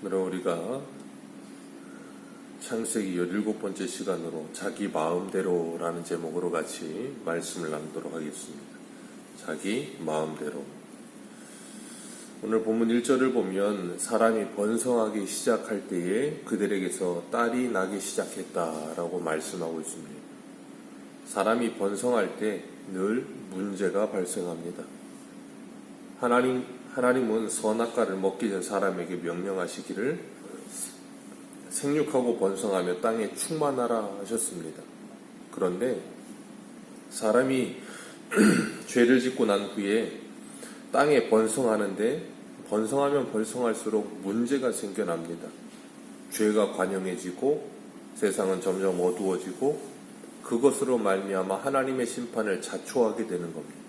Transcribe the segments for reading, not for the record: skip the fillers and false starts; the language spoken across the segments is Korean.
오늘은 우리가 창세기 17번째 시간으로 자기 마음대로라는 제목으로 같이 말씀을 나누도록 하겠습니다. 자기 마음대로. 오늘 본문 1절을 보면 사람이 번성하기 시작할 때에 그들에게서 딸이 나기 시작했다라고 말씀하고 있습니다. 사람이 번성할 때 늘 문제가 발생합니다. 하나님은 선악과를 먹기 전 사람에게 명령하시기를 생육하고 번성하며 땅에 충만하라 하셨습니다. 그런데 사람이 죄를 짓고 난 후에 땅에 번성하는데 번성하면 번성할수록 문제가 생겨납니다. 죄가 관영해지고 세상은 점점 어두워지고 그것으로 말미암아 하나님의 심판을 자초하게 되는 겁니다.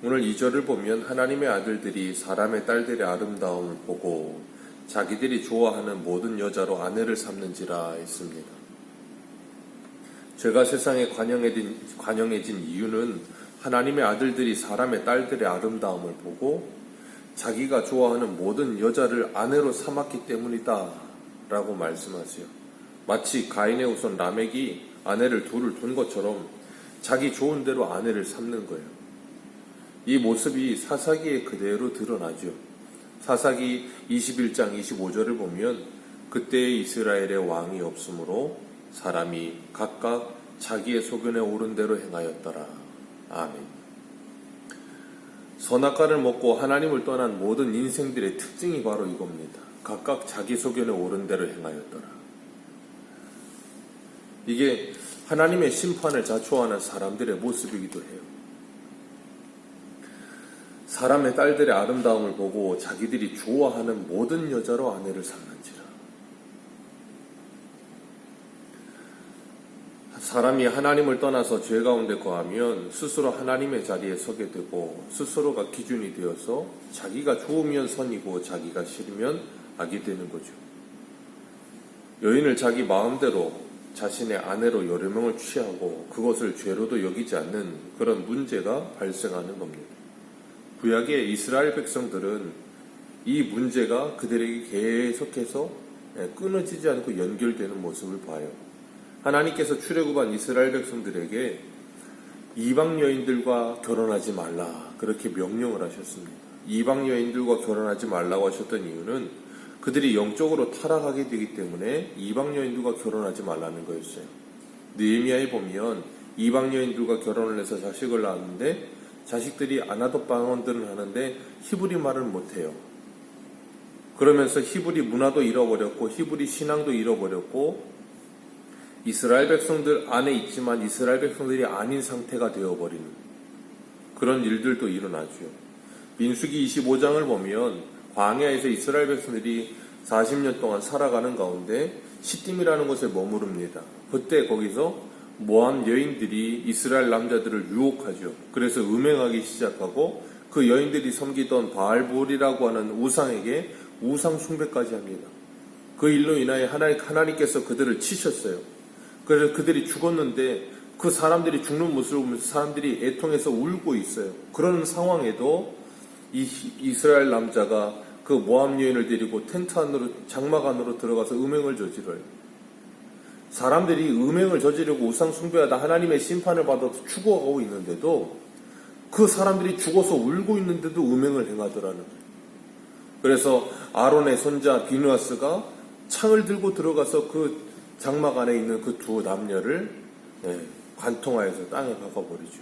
오늘 2절을 보면 하나님의 아들들이 사람의 딸들의 아름다움을 보고 자기들이 좋아하는 모든 여자로 아내를 삼는지라 했습니다. 죄가 세상에 관영해진 이유는 하나님의 아들들이 사람의 딸들의 아름다움을 보고 자기가 좋아하는 모든 여자를 아내로 삼았기 때문이다 라고 말씀하세요. 마치 가인의 후손 라멕이 아내를 둘을 둔 것처럼 자기 좋은 대로 아내를 삼는 거예요. 이 모습이 사사기에 그대로 드러나죠. 사사기 21장 25절을 보면 그때의 이스라엘의 왕이 없으므로 사람이 각각 자기의 소견에 오른 대로 행하였더라. 아멘. 선악과를 먹고 하나님을 떠난 모든 인생들의 특징이 바로 이겁니다. 각각 자기 소견에 오른 대로 행하였더라. 이게 하나님의 심판을 자초하는 사람들의 모습이기도 해요. 사람의 딸들의 아름다움을 보고 자기들이 좋아하는 모든 여자로 아내를 삼는지라. 사람이 하나님을 떠나서 죄 가운데 거하면 스스로 하나님의 자리에 서게 되고 스스로가 기준이 되어서 자기가 좋으면 선이고 자기가 싫으면 악이 되는 거죠. 여인을 자기 마음대로 자신의 아내로 여러 명을 취하고 그것을 죄로도 여기지 않는 그런 문제가 발생하는 겁니다. 구약의 이스라엘 백성들은 이 문제가 그들에게 계속해서 끊어지지 않고 연결되는 모습을 봐요. 하나님께서 출애굽한 이스라엘 백성들에게 이방 여인들과 결혼하지 말라 그렇게 명령을 하셨습니다. 이방 여인들과 결혼하지 말라고 하셨던 이유는 그들이 영적으로 타락하게 되기 때문에 이방 여인들과 결혼하지 말라는 거였어요. 느헤미야에 보면 이방 여인들과 결혼을 해서 자식을 낳았는데 자식들이 아나돗 방언들은 하는데 히브리 말을 못해요. 그러면서 히브리 문화도 잃어버렸고 히브리 신앙도 잃어버렸고 이스라엘 백성들 안에 있지만 이스라엘 백성들이 아닌 상태가 되어버리는 그런 일들도 일어나죠. 민수기 25장을 보면 광야에서 이스라엘 백성들이 40년 동안 살아가는 가운데 시딤이라는 곳에 머무릅니다. 그때 거기서 모압 여인들이 이스라엘 남자들을 유혹하죠. 그래서 음행하기 시작하고 그 여인들이 섬기던 바알볼이라고 하는 우상에게 우상 숭배까지 합니다. 그 일로 인하여 하나님께서 그들을 치셨어요. 그래서 그들이 죽었는데 그 사람들이 죽는 모습을 보면서 사람들이 애통해서 울고 있어요. 그런 상황에도 이 이스라엘 남자가 그 모압 여인을 데리고 텐트 안으로 장막 안으로 들어가서 음행을 저지러요. 사람들이 음행을 저지르고 우상 숭배하다 하나님의 심판을 받아서 죽어가고 있는데도 그 사람들이 죽어서 울고 있는데도 음행을 행하더라는 거예요. 그래서 아론의 손자 비느하스가 창을 들고 들어가서 그 장막 안에 있는 그 두 남녀를 관통하여서 땅에 박아버리죠.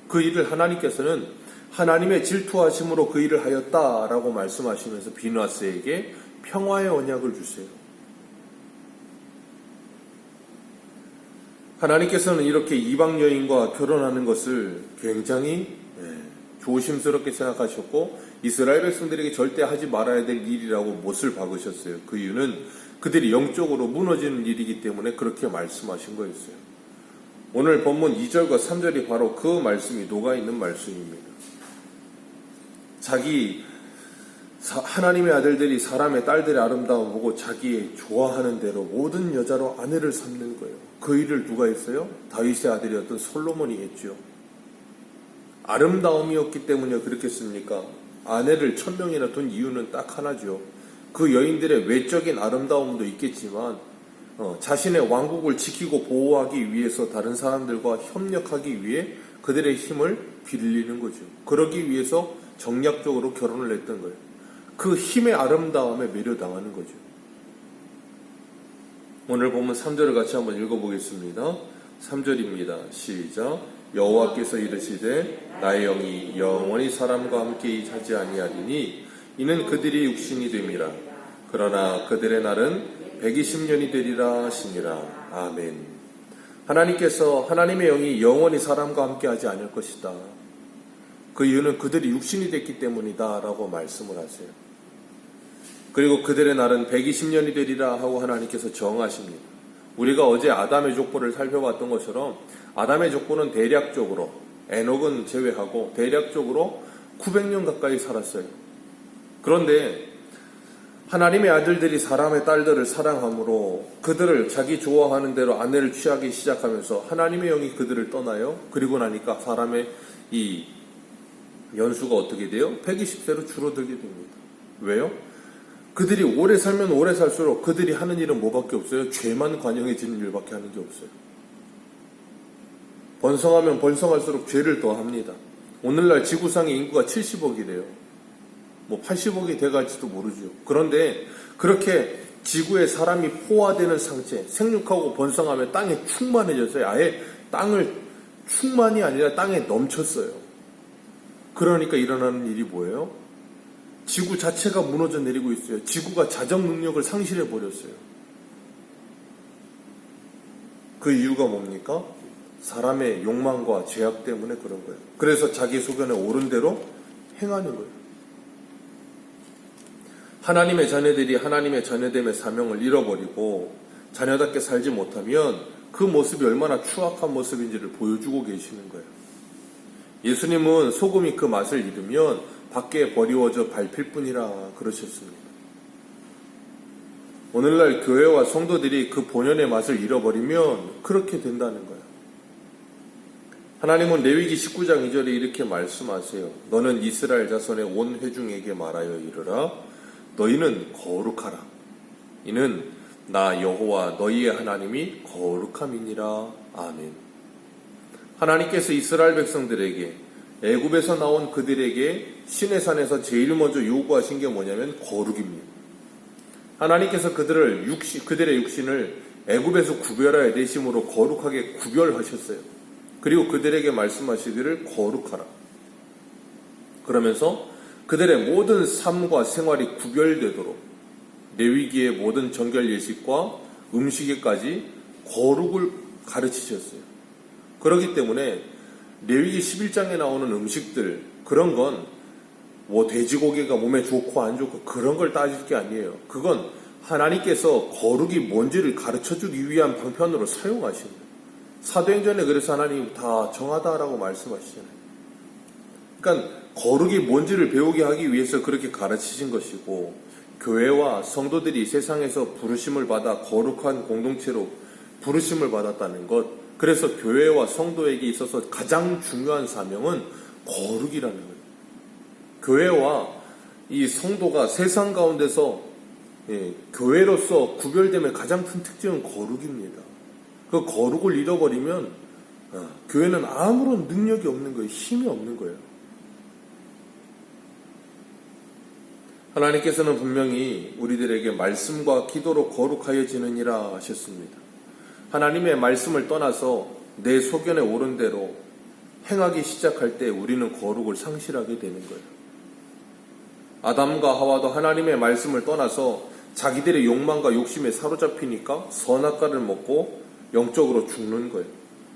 그 일을 하나님께서는 하나님의 질투하심으로 그 일을 하였다라고 말씀하시면서 비느하스에게 평화의 언약을 주세요. 하나님께서는 이렇게 이방 여인과 결혼하는 것을 굉장히 조심스럽게 생각하셨고 이스라엘 백성들에게 절대 하지 말아야 될 일이라고 못을 박으셨어요. 그 이유는 그들이 영적으로 무너지는 일이기 때문에 그렇게 말씀하신 거였어요. 오늘 본문 2절과 3절이 바로 그 말씀이 녹아있는 말씀입니다. 하나님의 아들들이 사람의 딸들의 아름다움을 보고 자기의 좋아하는 대로 모든 여자로 아내를 삼는 거예요. 그 일을 누가 했어요? 다윗의 아들이었던 솔로몬이 했죠. 아름다움이었기 때문에 그렇겠습니까? 아내를 1000명이나 둔 이유는 딱 하나죠. 그 여인들의 외적인 아름다움도 있겠지만 자신의 왕국을 지키고 보호하기 위해서 다른 사람들과 협력하기 위해 그들의 힘을 빌리는 거죠. 그러기 위해서 정략적으로 결혼을 했던 거예요. 그 힘의 아름다움에 매료당하는 거죠. 오늘 보면 3절을 같이 한번 읽어보겠습니다. 3절입니다. 시작. 여호와께서 이르시되 나의 영이 영원히 사람과 함께 하지 아니하리니 이는 그들이 육신이 됨이라. 그러나 그들의 날은 120년이 되리라 하시니라. 아멘. 하나님께서 하나님의 영이 영원히 사람과 함께 하지 않을 것이다. 그 이유는 그들이 육신이 됐기 때문이다 라고 말씀을 하세요. 그리고 그들의 날은 120년이 되리라 하고 하나님께서 정하십니다. 우리가 어제 아담의 족보를 살펴봤던 것처럼 아담의 족보는 대략적으로, 에녹은 제외하고 대략적으로 900년 가까이 살았어요. 그런데 하나님의 아들들이 사람의 딸들을 사랑함으로 그들을 자기 좋아하는 대로 아내를 취하기 시작하면서 하나님의 영이 그들을 떠나요. 그리고 나니까 사람의 이 연수가 어떻게 돼요? 120세로 줄어들게 됩니다. 왜요? 그들이 오래 살면 오래 살수록 그들이 하는 일은 뭐밖에 없어요? 죄만 관영해지는 일밖에 하는 게 없어요. 번성하면 번성할수록 죄를 더합니다. 오늘날 지구상의 인구가 70억이래요. 뭐 80억이 돼갈지도 모르죠. 그런데 그렇게 지구에 사람이 포화되는 상태, 생육하고 번성하면 땅에 충만해졌어요. 아예 땅을 충만이 아니라 땅에 넘쳤어요. 그러니까 일어나는 일이 뭐예요? 지구 자체가 무너져 내리고 있어요. 지구가 자정 능력을 상실해 버렸어요. 그 이유가 뭡니까? 사람의 욕망과 죄악 때문에 그런 거예요. 그래서 자기 소견에 옳은 대로 행하는 거예요. 하나님의 자녀들이 하나님의 자녀됨의 사명을 잃어버리고 자녀답게 살지 못하면 그 모습이 얼마나 추악한 모습인지를 보여주고 계시는 거예요. 예수님은 소금이 그 맛을 잃으면 밖에 버리워져 밟힐 뿐이라 그러셨습니다. 오늘날 교회와 성도들이 그 본연의 맛을 잃어버리면 그렇게 된다는 거예요. 하나님은 레위기 19장 2절에 이렇게 말씀하세요. 너는 이스라엘 자손의 온 회중에게 말하여 이르라. 너희는 거룩하라. 이는 나 여호와 너희의 하나님이 거룩함이니라. 아멘. 하나님께서 이스라엘 백성들에게 애굽에서 나온 그들에게 시내산에서 제일 먼저 요구하신 게 뭐냐면 거룩입니다. 하나님께서 그들의 육신을 애굽에서 구별하여 내심으로 거룩하게 구별하셨어요. 그리고 그들에게 말씀하시기를 거룩하라. 그러면서 그들의 모든 삶과 생활이 구별되도록 레위기의 모든 정결 예식과 음식에까지 거룩을 가르치셨어요. 그렇기 때문에 레위기 11장에 나오는 음식들, 그런 건 뭐 돼지고기가 몸에 좋고 안 좋고 그런 걸 따질 게 아니에요. 그건 하나님께서 거룩이 뭔지를 가르쳐주기 위한 방편으로 사용하십니다. 사도행전에 그래서 하나님 다 정하다라고 말씀하시잖아요. 그러니까 거룩이 뭔지를 배우게 하기 위해서 그렇게 가르치신 것이고, 교회와 성도들이 세상에서 부르심을 받아 거룩한 공동체로 부르심을 받았다는 것, 그래서 교회와 성도에게 있어서 가장 중요한 사명은 거룩이라는 거예요. 교회와 이 성도가 세상 가운데서 교회로서 구별됨의 가장 큰 특징은 거룩입니다. 그 거룩을 잃어버리면 교회는 아무런 능력이 없는 거예요. 힘이 없는 거예요. 하나님께서는 분명히 우리들에게 말씀과 기도로 거룩하여지느니라 하셨습니다. 하나님의 말씀을 떠나서 내 소견에 옳은 대로 행하기 시작할 때 우리는 거룩을 상실하게 되는 거예요. 아담과 하와도 하나님의 말씀을 떠나서 자기들의 욕망과 욕심에 사로잡히니까 선악과를 먹고 영적으로 죽는 거예요.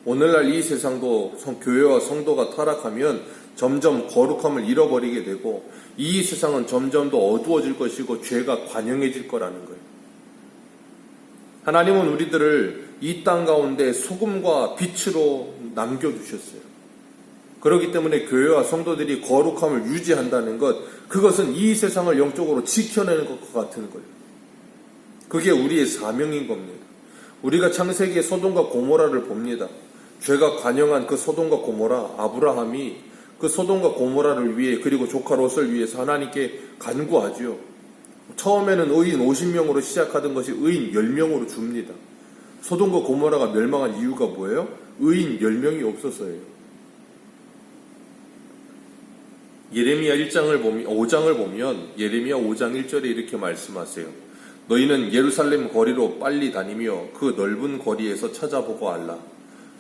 오늘날 이 세상도 교회와 성도가 타락하면 점점 거룩함을 잃어버리게 되고 이 세상은 점점 더 어두워질 것이고 죄가 관영해질 거라는 거예요. 하나님은 우리들을 이 땅 가운데 소금과 빛으로 남겨두셨어요. 그렇기 때문에 교회와 성도들이 거룩함을 유지한다는 것, 그것은 이 세상을 영적으로 지켜내는 것과 같은 거예요. 그게 우리의 사명인 겁니다. 우리가 창세기의 소돔과 고모라를 봅니다. 죄가 관영한 그 소돔과 고모라, 아브라함이 그 소돔과 고모라를 위해 그리고 조카 롯을 위해서 하나님께 간구하죠. 처음에는 의인 50명으로 시작하던 것이 의인 10명으로 줍니다. 소돔과 고모라가 멸망한 이유가 뭐예요? 의인 10명이 없어서예요. 예레미야 5장을 보면 예레미야 5장 1절에 이렇게 말씀하세요. 너희는 예루살렘 거리로 빨리 다니며 그 넓은 거리에서 찾아보고 알라.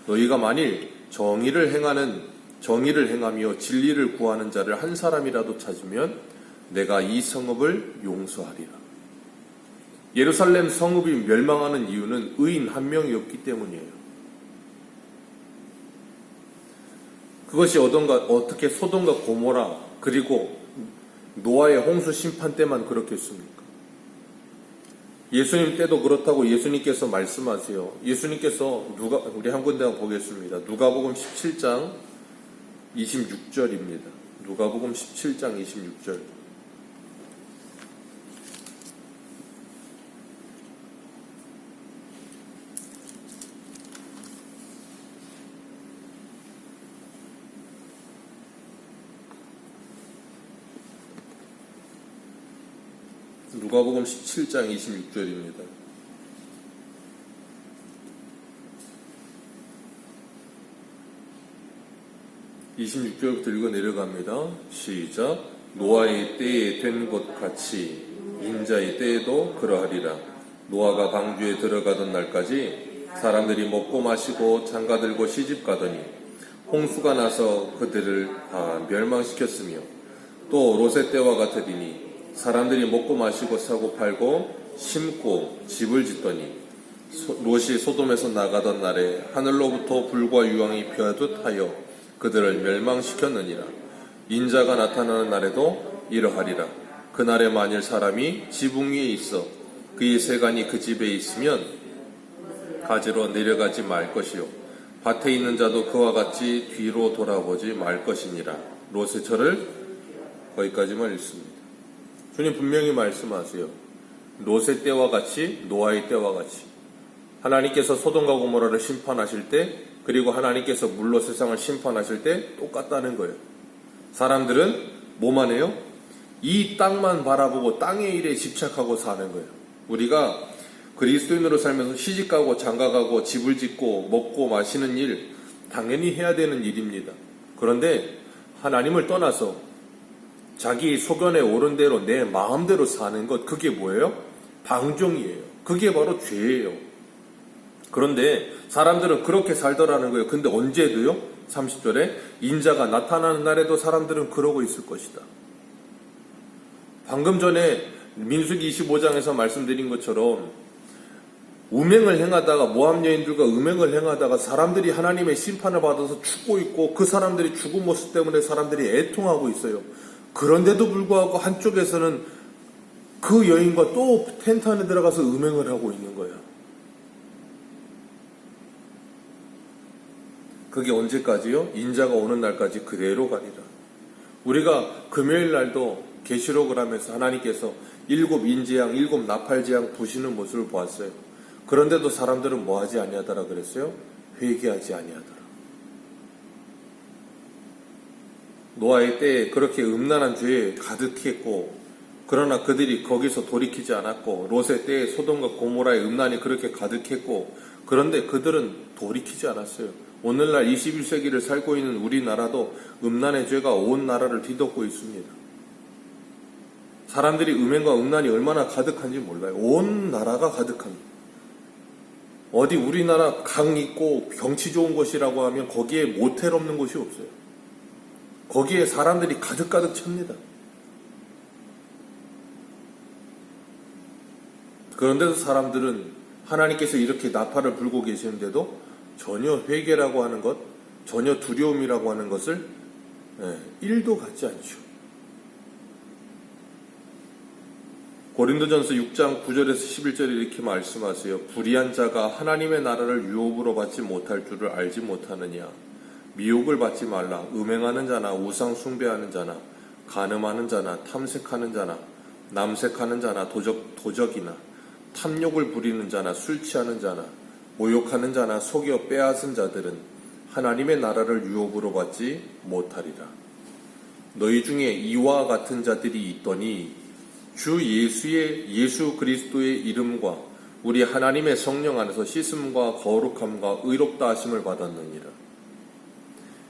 너희가 만일 정의를 행하며 진리를 구하는 자를 한 사람이라도 찾으면 내가 이 성읍을 용서하리라. 예루살렘 성읍이 멸망하는 이유는 의인 한 명이 없기 때문이에요. 그것이 어떻게 소돔과 고모라 그리고 노아의 홍수 심판 때만 그렇겠습니까? 예수님 때도 그렇다고 예수님께서 말씀하세요. 예수님께서 우리 한 군데 보겠습니다. 누가복음 17장 26절입니다. 누가복음 17장 26절. 누가복음 17장 26절입니다. (26절부터) 읽어 내려갑니다. 시작. 노아의 때에 된 것 같이 인자의 때에도 그러하리라. 노아가 방주에 들어가던 날까지 사람들이 먹고 마시고 장가들고 시집가더니 홍수가 나서 그들을 다 멸망시켰으며 또 롯의 때와 같으리니 사람들이 먹고 마시고 사고 팔고 심고 집을 짓더니 롯이 소돔에서 나가던 날에 하늘로부터 불과 유황이 벼듯 하여 그들을 멸망시켰느니라. 인자가 나타나는 날에도 이러하리라. 그날에 만일 사람이 지붕 위에 있어 그의 세간이 그 집에 있으면 가지러 내려가지 말 것이요 밭에 있는 자도 그와 같이 뒤로 돌아보지 말 것이니라. 롯의 절을 거기까지만 읽습니다. 주님 분명히 말씀하세요. 롯의 때와 같이 노아의 때와 같이 하나님께서 소돔과 고모라를 심판하실 때 그리고 하나님께서 물로 세상을 심판하실 때 똑같다는 거예요. 사람들은 뭐만 해요? 이 땅만 바라보고 땅의 일에 집착하고 사는 거예요. 우리가 그리스도인으로 살면서 시집가고 장가가고 집을 짓고 먹고 마시는 일 당연히 해야 되는 일입니다. 그런데 하나님을 떠나서 자기 소견에 오른 대로 내 마음대로 사는 것, 그게 뭐예요? 방종이에요. 그게 바로 죄예요. 그런데 사람들은 그렇게 살더라는 거예요. 근데 언제도요? 30절에 인자가 나타나는 날에도 사람들은 그러고 있을 것이다. 방금 전에 민수기 25장에서 말씀드린 것처럼 음행을 행하다가 모압 여인들과 음행을 행하다가 사람들이 하나님의 심판을 받아서 죽고 있고 그 사람들이 죽은 모습 때문에 사람들이 애통하고 있어요. 그런데도 불구하고 한쪽에서는 그 여인과 또 텐트 안에 들어가서 음행을 하고 있는 거예요. 그게 언제까지요? 인자가 오는 날까지 그대로 가리라. 우리가 금요일 날도 계시록을 하면서 하나님께서 7 인재양 7 나팔재양 부시는 모습을 보았어요. 그런데도 사람들은 뭐하지 아니하더라 그랬어요? 회개하지 아니하더라. 노아의 때에 그렇게 음란한 죄에 가득했고 그러나 그들이 거기서 돌이키지 않았고 롯의 때에 소돔과 고모라의 음란이 그렇게 가득했고 그런데 그들은 돌이키지 않았어요. 오늘날 21세기를 살고 있는 우리나라도 음란의 죄가 온 나라를 뒤덮고 있습니다. 사람들이 음행과 음란이 얼마나 가득한지 몰라요. 온 나라가 가득합니다. 어디 우리나라 강 있고 경치 좋은 곳이라고 하면 거기에 모텔 없는 곳이 없어요. 거기에 사람들이 가득가득 찹니다. 그런데도 사람들은 하나님께서 이렇게 나팔을 불고 계시는데도 전혀 회개라고 하는 것, 전혀 두려움이라고 하는 것을 1도 갖지 않죠. 고린도전서 6장 9절에서 11절에 이렇게 말씀하세요. 불의한 자가 하나님의 나라를 유업으로 받지 못할 줄을 알지 못하느냐. 미혹을 받지 말라. 음행하는 자나 우상 숭배하는 자나 간음하는 자나 탐색하는 자나 남색하는 자나 도적이나 탐욕을 부리는 자나 술 취하는 자나 모욕하는 자나 속여 빼앗은 자들은 하나님의 나라를 유업으로 받지 못하리라. 너희 중에 이와 같은 자들이 있더니 주 예수 그리스도의 이름과 우리 하나님의 성령 안에서 씻음과 거룩함과 의롭다 하심을 받았느니라.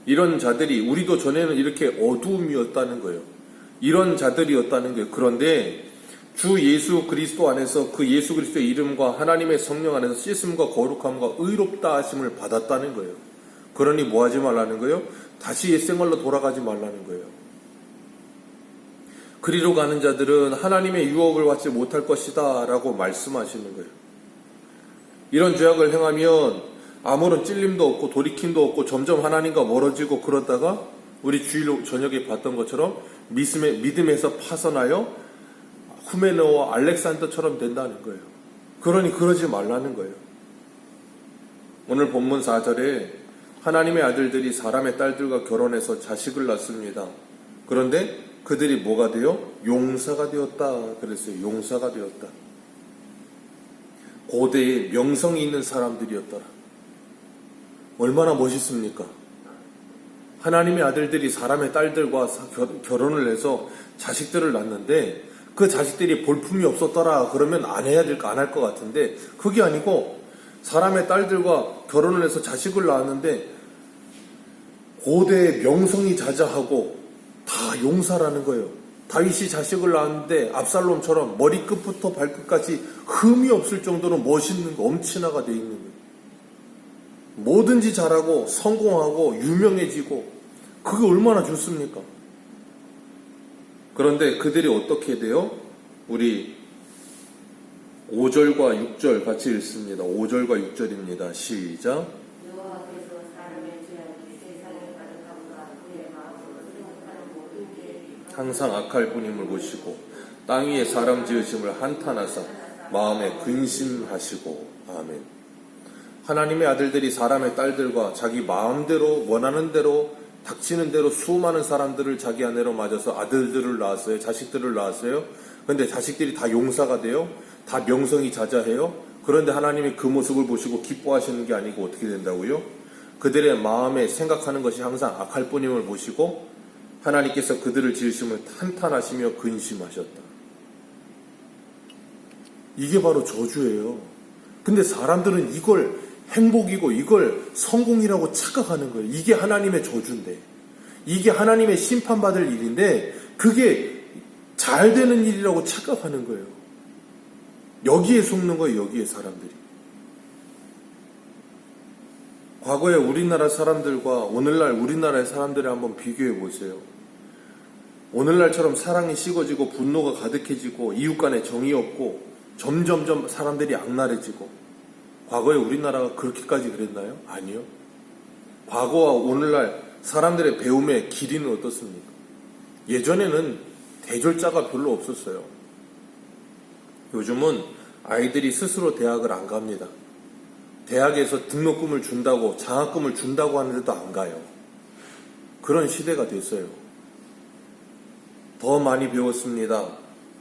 이런 자들이, 우리도 전에는 이렇게 어두움이었다는 거예요. 이런 자들이었다는 거예요. 그런데 주 예수 그리스도 안에서 그 예수 그리스도의 이름과 하나님의 성령 안에서 씻음과 거룩함과 의롭다 하심을 받았다는 거예요. 그러니 뭐 하지 말라는 거예요? 다시 옛생활로 돌아가지 말라는 거예요. 그리로 가는 자들은 하나님의 유업을 받지 못할 것이다 라고 말씀하시는 거예요. 이런 죄악을 행하면 아무런 찔림도 없고 돌이킴도 없고 점점 하나님과 멀어지고, 그러다가 우리 주일 저녁에 봤던 것처럼 믿음에서 파선하여 후메네오와 알렉산더처럼 된다는 거예요. 그러니 그러지 말라는 거예요. 오늘 본문 4절에 하나님의 아들들이 사람의 딸들과 결혼해서 자식을 낳습니다. 그런데 그들이 뭐가 되어? 용사가 되었다 그랬어요. 용사가 되었다. 고대에 명성이 있는 사람들이었더라. 얼마나 멋있습니까? 하나님의 아들들이 사람의 딸들과 결혼을 해서 자식들을 낳는데 그 자식들이 볼품이 없었더라 그러면 안 해야 될까, 안 할 것 같은데, 그게 아니고 사람의 딸들과 결혼을 해서 자식을 낳았는데 고대의 명성이 자자하고 다 용사라는 거예요. 다윗이 자식을 낳았는데 압살롬처럼 머리끝부터 발끝까지 흠이 없을 정도로 멋있는 거, 엄친아가 돼 있는 거예요. 뭐든지 잘하고 성공하고 유명해지고, 그게 얼마나 좋습니까? 그런데 그들이 어떻게 돼요? 우리 5절과 6절 같이 읽습니다. 5절과 6절입니다. 시작. 항상 악할 뿐임을 보시고 땅 위에 사람 지으심을 한탄하사 마음에 근심하시고. 아멘. 하나님의 아들들이 사람의 딸들과 자기 마음대로 원하는 대로 닥치는 대로 수많은 사람들을 자기 아내로 맞아서 아들들을 낳았어요. 자식들을 낳았어요. 그런데 자식들이 다 용사가 돼요. 다 명성이 자자해요. 그런데 하나님이 그 모습을 보시고 기뻐하시는 게 아니고 어떻게 된다고요? 그들의 마음에 생각하는 것이 항상 악할 뿐임을 보시고 하나님께서 그들을 지으심을 한탄하시며 근심하셨다. 이게 바로 저주예요. 근데 사람들은 이걸 행복이고 이걸 성공이라고 착각하는 거예요. 이게 하나님의 저주인데, 이게 하나님의 심판받을 일인데 그게 잘 되는 일이라고 착각하는 거예요. 여기에 속는 거예요. 여기에 사람들이. 과거에 우리나라 사람들과 오늘날 우리나라의 사람들을 한번 비교해 보세요. 오늘날처럼 사랑이 식어지고 분노가 가득해지고 이웃 간에 정이 없고 점점점 사람들이 악랄해지고, 과거에 우리나라가 그렇게까지 그랬나요? 아니요. 과거와 오늘날 사람들의 배움의 길이는 어떻습니까? 예전에는 대졸자가 별로 없었어요. 요즘은 아이들이 스스로 대학을 안 갑니다. 대학에서 등록금을 준다고, 장학금을 준다고 하는데도 안 가요. 그런 시대가 됐어요. 더 많이 배웠습니다.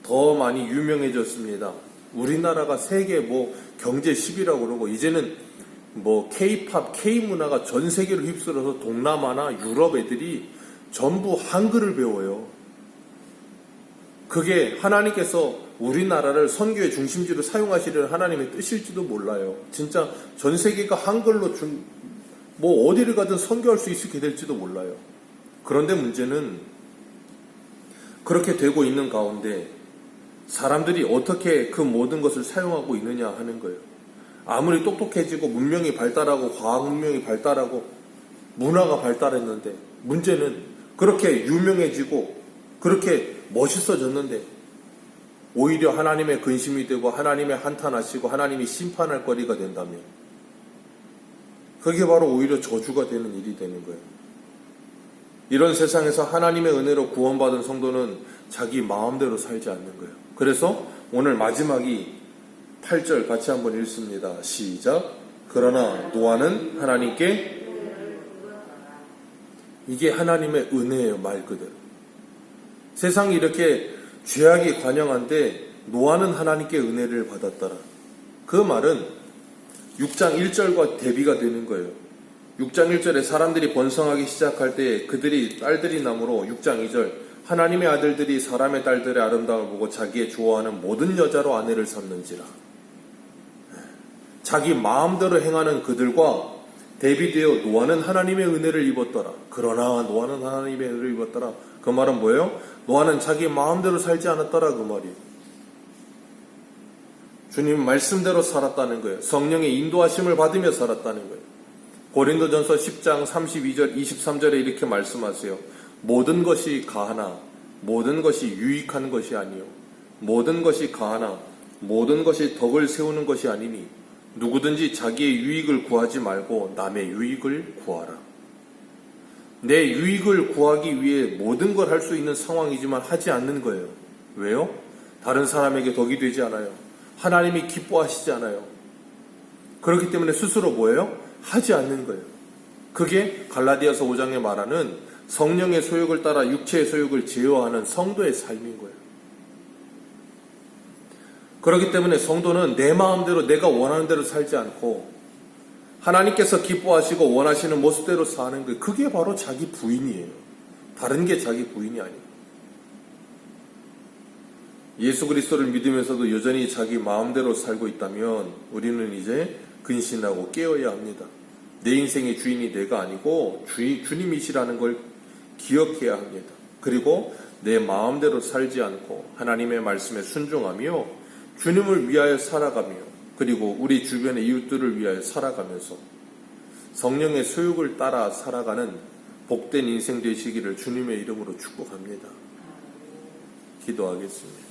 더 많이 유명해졌습니다. 우리나라가 세계 경제 10위라고 그러고, 이제는 K-팝, K-문화가 전 세계를 휩쓸어서 동남아나 유럽 애들이 전부 한글을 배워요. 그게 하나님께서 우리나라를 선교의 중심지로 사용하시려는 하나님의 뜻일지도 몰라요. 진짜 전 세계가 한글로 어디를 가든 선교할 수 있게 될지도 몰라요. 그런데 문제는 그렇게 되고 있는 가운데 사람들이 어떻게 그 모든 것을 사용하고 있느냐 하는 거예요. 아무리 똑똑해지고 문명이 발달하고 과학 문명이 발달하고 문화가 발달했는데, 문제는 그렇게 유명해지고 그렇게 멋있어졌는데 오히려 하나님의 근심이 되고 하나님의 한탄하시고 하나님이 심판할 거리가 된다면 그게 바로 오히려 저주가 되는 일이 되는 거예요. 이런 세상에서 하나님의 은혜로 구원받은 성도는 자기 마음대로 살지 않는 거예요. 그래서 오늘 마지막이 8절 같이 한번 읽습니다. 시작. 그러나 노아는 하나님께, 이게 하나님의 은혜예요. 말 그대로. 세상이 이렇게 죄악이 관영한데 노아는 하나님께 은혜를 받았더라. 그 말은 6장 1절과 대비가 되는 거예요. 6장 1절에 사람들이 번성하기 시작할 때 그들이 딸들이 나므로 6장 2절 하나님의 아들들이 사람의 딸들의 아름다움을 보고 자기의 좋아하는 모든 여자로 아내를 삼는지라. 자기 마음대로 행하는 그들과 대비되어 노아는 하나님의 은혜를 입었더라. 그러나 노아는 하나님의 은혜를 입었더라. 그 말은 뭐예요? 노아는 자기 마음대로 살지 않았더라 그 말이에요. 주님 말씀대로 살았다는 거예요. 성령의 인도하심을 받으며 살았다는 거예요. 고린도전서 10장 32절 23절에 이렇게 말씀하세요. 모든 것이 가하나 모든 것이 유익한 것이 아니요 모든 것이 가하나 모든 것이 덕을 세우는 것이 아니니 누구든지 자기의 유익을 구하지 말고 남의 유익을 구하라. 내 유익을 구하기 위해 모든 걸 할 수 있는 상황이지만 하지 않는 거예요. 왜요? 다른 사람에게 덕이 되지 않아요. 하나님이 기뻐하시지 않아요. 그렇기 때문에 스스로 뭐예요? 하지 않는 거예요. 그게 갈라디아서 5장에 말하는 성령의 소욕을 따라 육체의 소욕을 제어하는 성도의 삶인 거예요. 그렇기 때문에 성도는 내 마음대로 내가 원하는 대로 살지 않고 하나님께서 기뻐하시고 원하시는 모습대로 사는 거예요. 그게 바로 자기 부인이에요. 다른 게 자기 부인이 아니에요. 예수 그리스도를 믿으면서도 여전히 자기 마음대로 살고 있다면 우리는 이제 근신하고 깨어야 합니다. 내 인생의 주인이 내가 아니고 주님이시라는 걸 기억해야 합니다. 그리고 내 마음대로 살지 않고 하나님의 말씀에 순종하며 주님을 위하여 살아가며 그리고 우리 주변의 이웃들을 위하여 살아가면서 성령의 소욕을 따라 살아가는 복된 인생 되시기를 주님의 이름으로 축복합니다. 기도하겠습니다.